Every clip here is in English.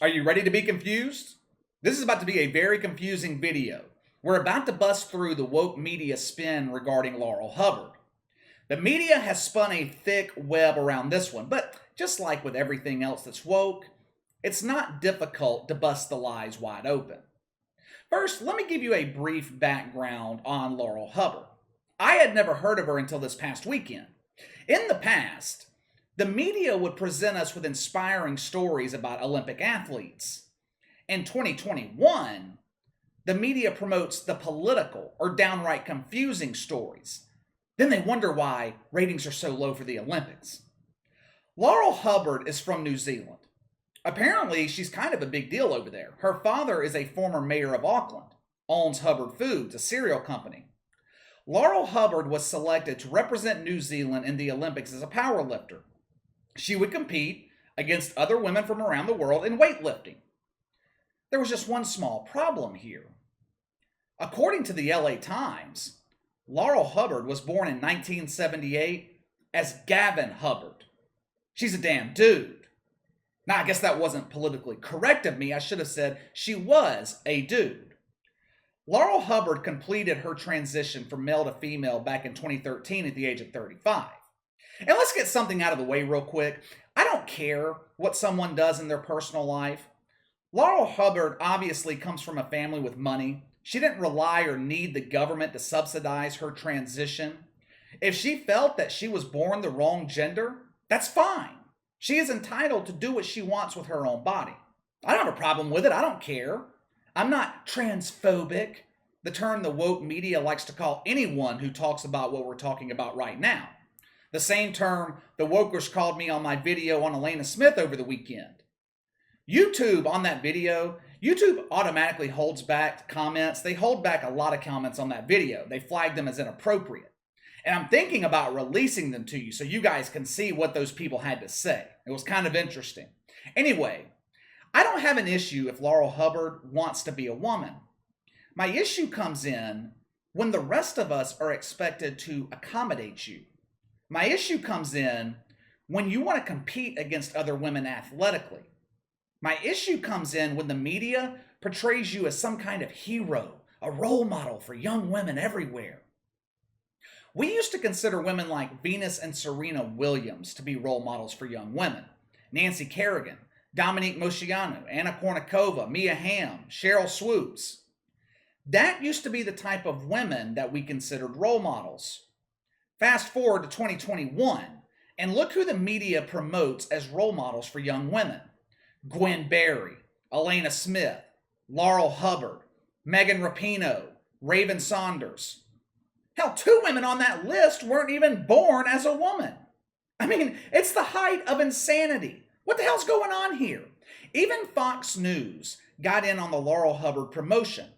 Are you ready to be confused? This is about to be a very confusing video. We're about to bust through the woke media spin regarding Laurel Hubbard. The media has spun a thick web around this one, but just like with everything else that's woke, it's not difficult to bust the lies wide open. First, let me give you a brief background on Laurel Hubbard. I had never heard of her until this past weekend. In the past, the media would present us with inspiring stories about Olympic athletes. In 2021, the media promotes the political or downright confusing stories. Then they wonder why ratings are so low for the Olympics. Laurel Hubbard is from New Zealand. Apparently, she's kind of a big deal over there. Her father is a former mayor of Auckland, owns Hubbard Foods, a cereal company. Laurel Hubbard was selected to represent New Zealand in the Olympics as a powerlifter. She would compete against other women from around the world in weightlifting. There was just one small problem here. According to the LA Times, Laurel Hubbard was born in 1978 as Gavin Hubbard. She's a damn dude. Now, I guess that wasn't politically correct of me. I should have said she was a dude. Laurel Hubbard completed her transition from male to female back in 2013 at the age of 35. And let's get something out of the way real quick. I don't care what someone does in their personal life. Laurel Hubbard obviously comes from a family with money. She didn't rely or need the government to subsidize her transition. If she felt that she was born the wrong gender, that's fine. She is entitled to do what she wants with her own body. I don't have a problem with it. I don't care. I'm not transphobic, the term the woke media likes to call anyone who talks about what we're talking about right now. The same term the wokers called me on my video on Elena Smith over the weekend. YouTube, on that video, YouTube automatically holds back comments. They hold back a lot of comments on that video. They flag them as inappropriate. And I'm thinking about releasing them to you so you guys can see what those people had to say. It was kind of interesting. Anyway, I don't have an issue if Laurel Hubbard wants to be a woman. My issue comes in when the rest of us are expected to accommodate you. My issue comes in when you want to compete against other women athletically. My issue comes in when the media portrays you as some kind of hero, a role model for young women everywhere. We used to consider women like Venus and Serena Williams to be role models for young women. Nancy Kerrigan, Dominique Moceanu, Anna Kournikova, Mia Hamm, Cheryl Swoops. That used to be the type of women that we considered role models. Fast forward to 2021, and look who the media promotes as role models for young women. Gwen Berry, Elena Smith, Laurel Hubbard, Megan Rapinoe, Raven Saunders. Hell, 2 women on that list weren't even born as a woman. I mean, it's the height of insanity. What the hell's going on here? Even Fox News got in on the Laurel Hubbard promotion.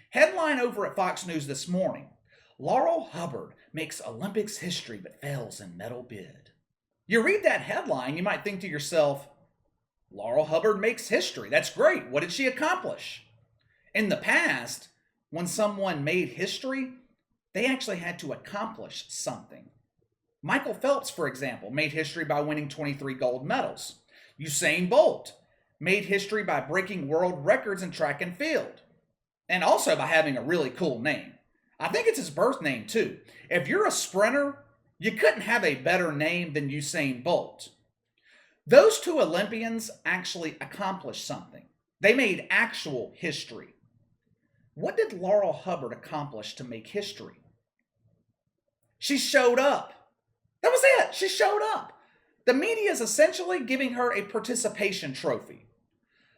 Headline over at Fox News this morning: Laurel Hubbard makes Olympics history but fails in medal bid. You read that headline, you might think to yourself, Laurel Hubbard makes history. That's great. What did she accomplish? In the past, when someone made history, they actually had to accomplish something. Michael Phelps, for example, made history by winning 23 gold medals. Usain Bolt made history by breaking world records in track and field. And also by having a really cool name. I think it's his birth name too. If you're a sprinter, you couldn't have a better name than Usain Bolt. Those 2 Olympians actually accomplished something. They made actual history. What did Laurel Hubbard accomplish to make history? She showed up. That was it. She showed up. The media is essentially giving her a participation trophy.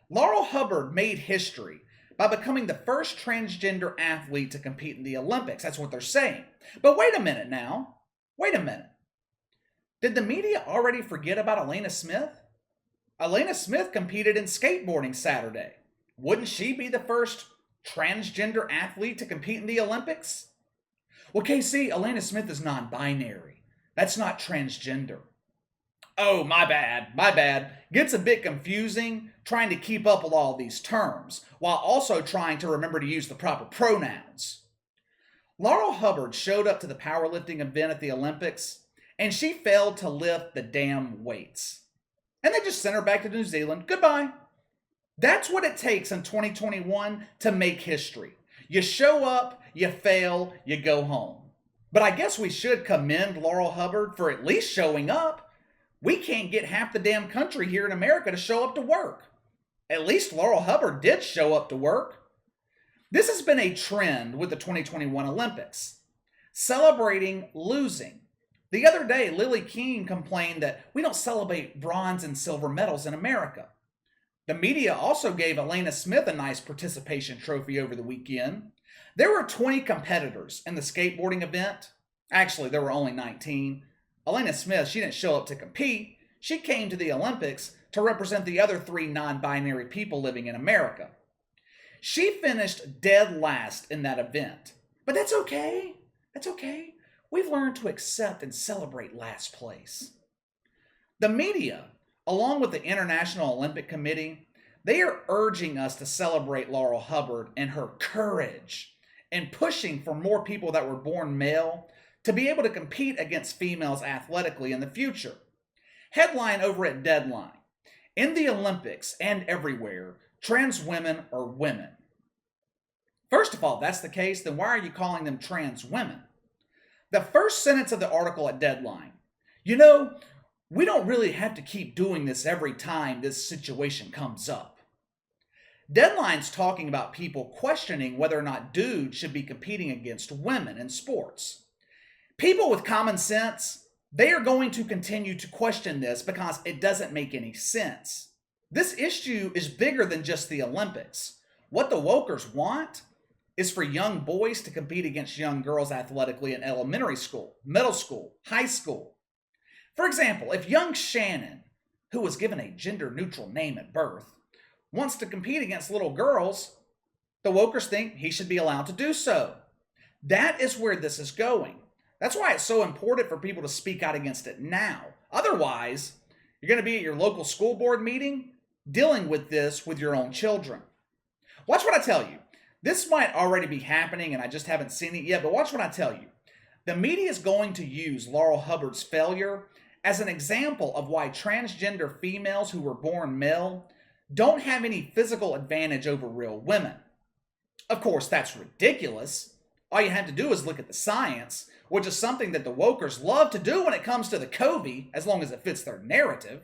Laurel Hubbard made history by becoming the first transgender athlete to compete in the Olympics. That's what they're saying. But wait a minute now. Wait a minute. Did the media already forget about Elena Smith? Elena Smith competed in skateboarding Saturday. Wouldn't she be the first transgender athlete to compete in the Olympics? Well, KC, Elena Smith is non-binary. That's not transgender. Oh, my bad. Gets a bit confusing trying to keep up with all these terms, while also trying to remember to use the proper pronouns. Laurel Hubbard showed up to the powerlifting event at the Olympics, and she failed to lift the damn weights. And they just sent her back to New Zealand. Goodbye. That's what it takes in 2021 to make history. You show up, you fail, you go home. But I guess we should commend Laurel Hubbard for at least showing up. We can't get half the damn country here in America to show up to work. At least Laurel Hubbard did show up to work. This has been a trend with the 2021 Olympics. Celebrating losing. The other day, Lily King complained that we don't celebrate bronze and silver medals in America. The media also gave Elena Smith a nice participation trophy over the weekend. There were 20 competitors in the skateboarding event. Actually, there were only 19. Elena Smith, she didn't show up to compete. She came to the Olympics to represent the other 3 non-binary people living in America. She finished dead last in that event. But that's okay. That's okay. We've learned to accept and celebrate last place. The media, along with the International Olympic Committee, they are urging us to celebrate Laurel Hubbard and her courage and pushing for more people that were born male to be able to compete against females athletically in the future. Headline over at Deadline: in the Olympics and everywhere, trans women are women. First of all, if that's the case, then why are you calling them trans women? The first sentence of the article at Deadline: you know, we don't really have to keep doing this every time this situation comes up. Deadline's talking about people questioning whether or not dudes should be competing against women in sports. People with common sense, they are going to continue to question this because it doesn't make any sense. This issue is bigger than just the Olympics. What the wokers want is for young boys to compete against young girls athletically in elementary school, middle school, high school. For example, if young Shannon, who was given a gender-neutral name at birth, wants to compete against little girls, the wokers think he should be allowed to do so. That is where this is going. That's why it's so important for people to speak out against it now. Otherwise, you're going to be at your local school board meeting dealing with this with your own children. Watch what I tell you. This might already be happening and I just haven't seen it yet, but watch what I tell you. The media is going to use Laurel Hubbard's failure as an example of why transgender females who were born male don't have any physical advantage over real women. Of course, that's ridiculous. All you have to do is look at the science, which is something that the wokers love to do when it comes to the COVID, as long as it fits their narrative.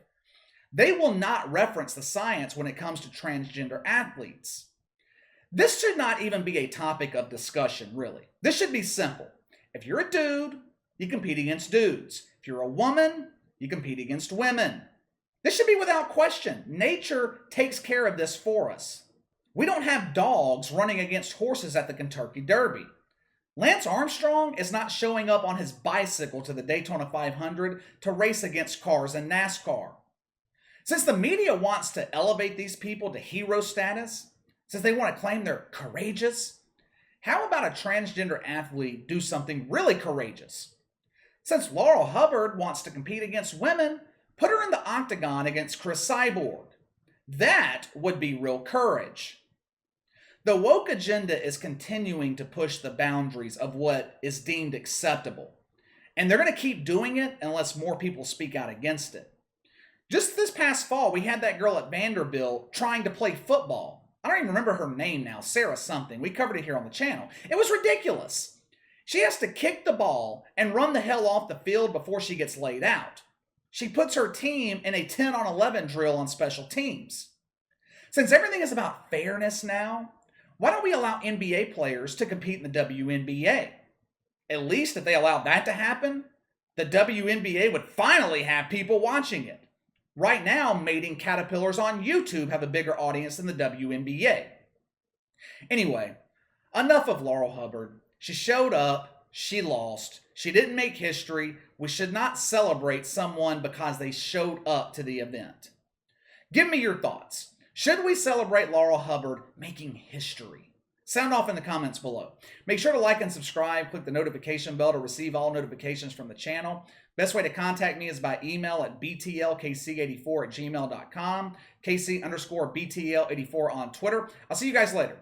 They will not reference the science when it comes to transgender athletes. This should not even be a topic of discussion, really. This should be simple. If you're a dude, you compete against dudes. If you're a woman, you compete against women. This should be without question. Nature takes care of this for us. We don't have dogs running against horses at the Kentucky Derby. Lance Armstrong is not showing up on his bicycle to the Daytona 500 to race against cars in NASCAR. Since the media wants to elevate these people to hero status, since they want to claim they're courageous, how about a transgender athlete do something really courageous? Since Laurel Hubbard wants to compete against women, put her in the octagon against Chris Cyborg. That would be real courage. The woke agenda is continuing to push the boundaries of what is deemed acceptable. And they're going to keep doing it unless more people speak out against it. Just this past fall, we had that girl at Vanderbilt trying to play football. I don't even remember her name now, Sarah something. We covered it here on the channel. It was ridiculous. She has to kick the ball and run the hell off the field before she gets laid out. She puts her team in a 10-on-11 drill on special teams. Since everything is about fairness now, why don't we allow NBA players to compete in the WNBA? At least if they allowed that to happen, the WNBA would finally have people watching it. Right now, mating caterpillars on YouTube have a bigger audience than the WNBA. Anyway, enough of Laurel Hubbard. She showed up, she lost, she didn't make history. We should not celebrate someone because they showed up to the event. Give me your thoughts. Should we celebrate Laurel Hubbard making history? Sound off in the comments below. Make sure to like and subscribe. Click the notification bell to receive all notifications from the channel. Best way to contact me is by email at btlkc84@gmail.com, KC_BTL84 on Twitter. I'll see you guys later.